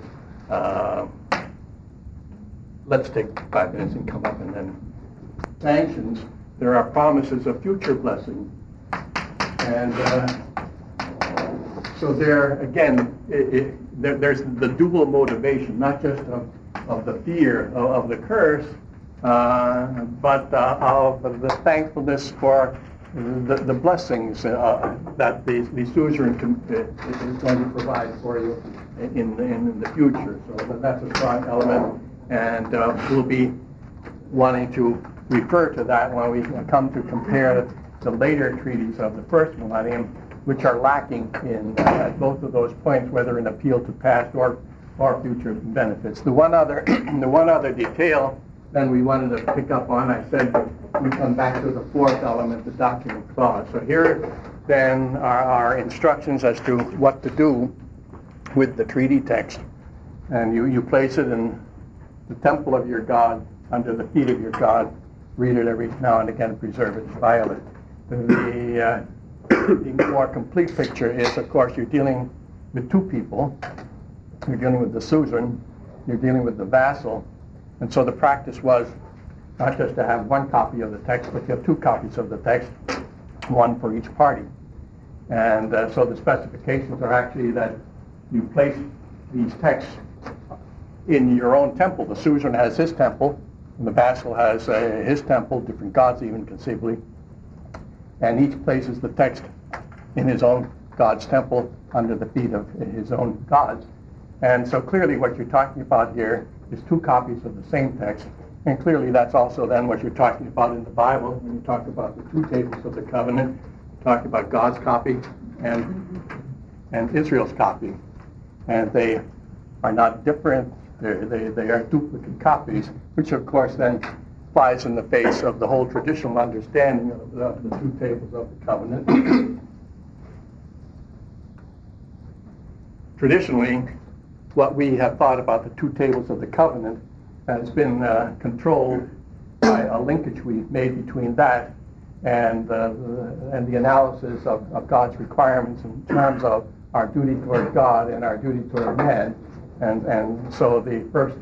Let's take 5 minutes and come up, and then sanctions. There are promises of future blessing. And so there, again, there's the dual motivation, not just of the fear of the curse, but of the thankfulness for the blessings that the suzerain is going to provide for you in the future. So that's a strong element, and we'll be wanting to refer to that when we come to compare the later treaties of the first millennium, which are lacking in at both of those points, whether an appeal to past or future benefits. The one other detail then we wanted to pick up on, I said we come back to the fourth element, the document clause. So here then are our instructions as to what to do with the treaty text. And you place it in the temple of your God, under the feet of your God. Read it every now and again, preserve it, file it. The more complete picture is, of course, you're dealing with two people. You're dealing with the suzerain, you're dealing with the vassal. And so the practice was not just to have one copy of the text, but you have two copies of the text, one for each party. And so the specifications are actually that you place these texts in your own temple. The suzerain has his temple, and the vassal has his temple, different gods even conceivably. And each places the text in his own God's temple under the feet of his own gods. And so clearly what you're talking about here is two copies of the same text. And clearly that's also then what you're talking about in the Bible when you talk about the two tables of the covenant. You talk about God's copy and Israel's copy. And they are not different. They are duplicate copies, which of course then flies in the face of the whole traditional understanding of the two tables of the covenant. Traditionally, what we have thought about the two tables of the covenant has been controlled by a linkage we've made between that and the analysis of God's requirements in terms of our duty toward God and our duty toward man. And so the first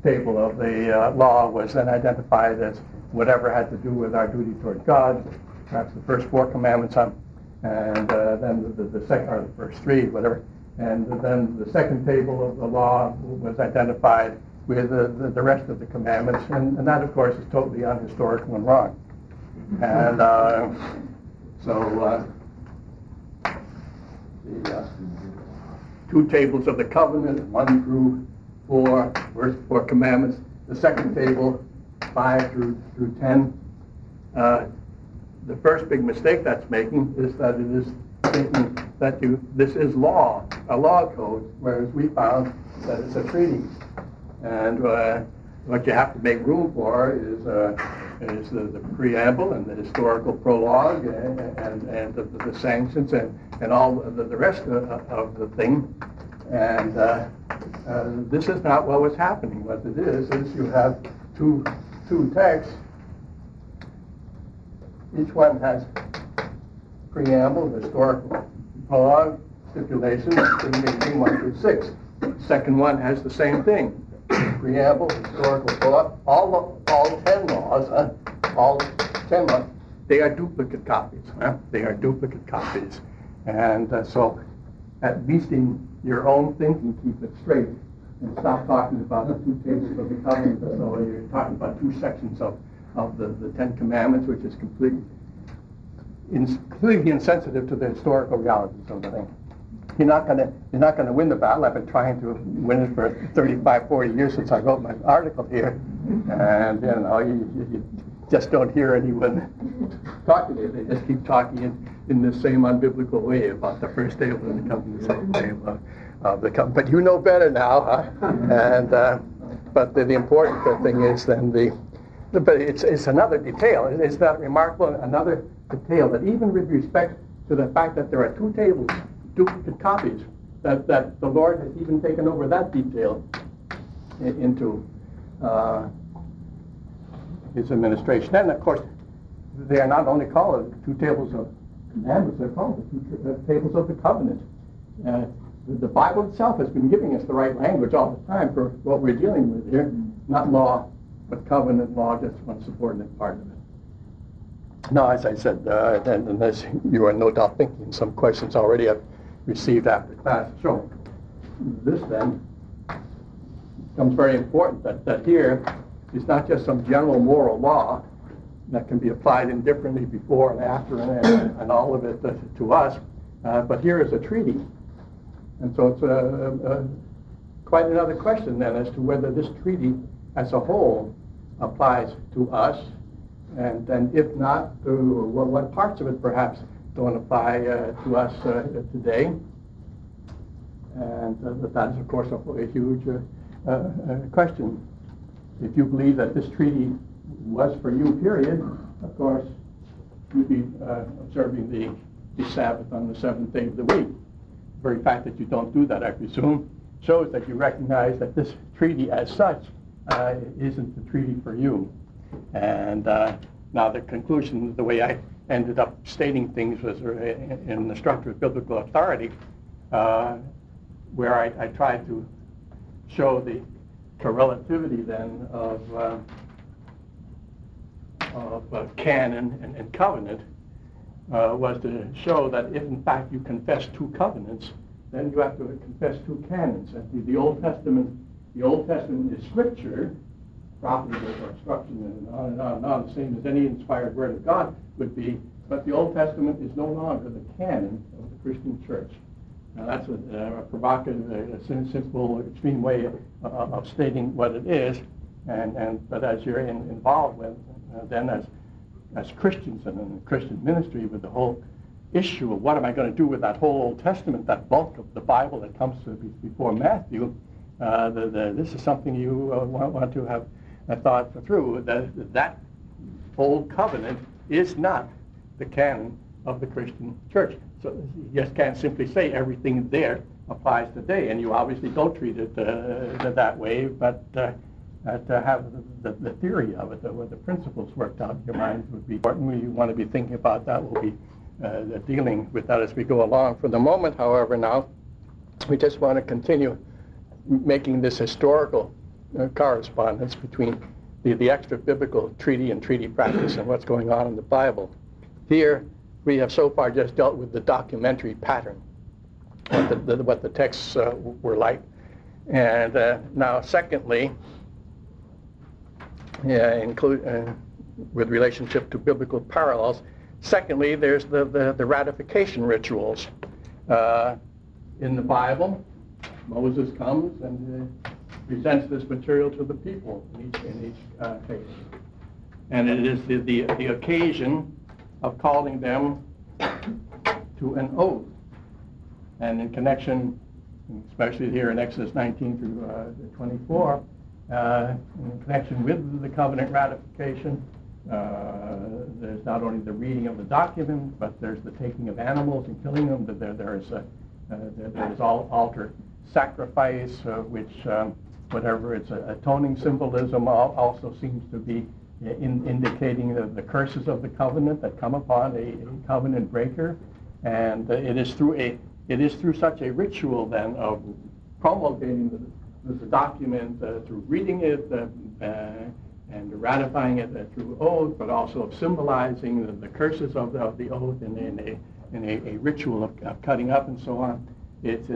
table of the law was then identified as whatever had to do with our duty toward God, perhaps the first 4 commandments, and then the second, or the first 3, whatever. And then the second table of the law was identified with the rest of the commandments, and that, of course, is totally unhistorical and wrong. And so the two tables of the covenant, 1 through 4, first 4 commandments. The second table, 5 through 10. The first big mistake that's making is that it is thinking that this is law, a law code, whereas we found that it's a treaty. And what you have to make room for is the preamble and the historical prologue and the sanctions and all the rest of the thing. And this is not what was happening. What it is you have two texts. Each one has preamble, historical prologue, stipulations, in 1 through 6. Second one has the same thing. Preamble, historical prologue, all 10 laws, all 10 laws, they are duplicate copies. They are duplicate copies. And so at least in your own thinking, keep it straight and stop talking about the two tables of the covenant. So you're talking about 2 sections of the 10 commandments, which is completely insensitive to the historical realities of the thing. You're not going to win the battle. I've been trying to win it for 35, 40 years since I wrote my article here, and you just don't hear anyone talking to you. They just keep talking in the same unbiblical way about the first table of the covenant, the second table of the covenant. But you know better now, huh? And but the important thing is then but it's another detail. It's that remarkable, another detail that even with respect to the fact that there are 2 tables, duplicate copies, that the Lord has even taken over that detail into his administration. And of course, they are not only called 2 tables of commandments, they're called the 2 tables of the covenant. The Bible itself has been giving us the right language all the time for what we're dealing with here, not law, but covenant law, just one subordinate part of it. Now, as I said, and as you are no doubt thinking, some questions already I've received after class. So this then becomes very important, that here is not just some general moral law that can be applied indifferently before and after and all of it to us, but here is a treaty. And so it's quite another question then as to whether this treaty as a whole applies to us, and if not, what parts of it perhaps don't apply to us today. And that is, of course, a huge question. If you believe that this treaty was for you, period, of course, you'd be observing the Sabbath on the 7th day of the week. The very fact that you don't do that, I presume, shows that you recognize that this treaty as such isn't the treaty for you. And now the conclusion, the way I ended up stating things was in the structure of biblical authority, where I tried to show the correlativity then of canon and covenant, was to show that if in fact you confess two covenants, then you have to confess two canons. And the Old Testament is scripture, profitable for instruction, and on, the same as any inspired word of God would be, but the Old Testament is no longer the canon of the Christian church. Now that's a provocative, simple, extreme way of stating what it is, but as you're involved with, then as Christians and in the Christian ministry, with the whole issue of what am I going to do with that whole Old Testament, that bulk of the Bible that comes before Matthew, this is something you want to have thought through, that old covenant is not the canon of the Christian church. So you just can't simply say everything there applies today, and you obviously don't treat it that way, but to have the theory of it, where the principles worked out in your mind would be important. We want to be thinking about that. We'll be dealing with that as we go along. For the moment, however, now, we just want to continue making this historical correspondence between the extra-biblical treaty and treaty practice and what's going on in the Bible. Here, we have so far just dealt with the documentary pattern, what the texts were like. And now, secondly, with relationship to biblical parallels, secondly, there's the ratification rituals. In the Bible, Moses comes and presents this material to the people in each case. And it is the occasion of calling them to an oath. And in connection, especially here in Exodus 19 through 24, in connection with the covenant ratification, there's not only the reading of the document, but there's the taking of animals and killing them. There's altar sacrifice, which, whatever its atoning symbolism, also seems to be indicating the curses of the covenant that come upon a covenant breaker. And it is through such a ritual then of promulgating the document, through reading it and ratifying it through oath, but also of symbolizing the curses of the oath in a ritual of cutting up and so on. It's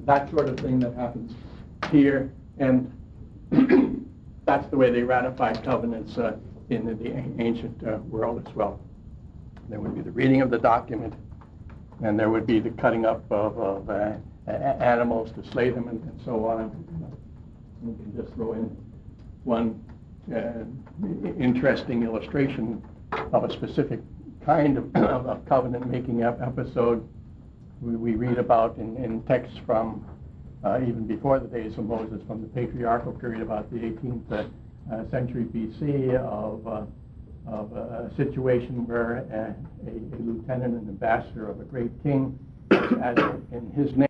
that sort of thing that happens here, and that's the way they ratified covenants in the ancient world as well. There would be the reading of the document, and there would be the cutting up of animals to slay them and so on. We can just throw in one interesting illustration of a specific kind of covenant-making episode we read about in texts from even before the days of Moses, from the patriarchal period, about the 18th century BC, of a situation where a lieutenant and ambassador of a great king, as in his name,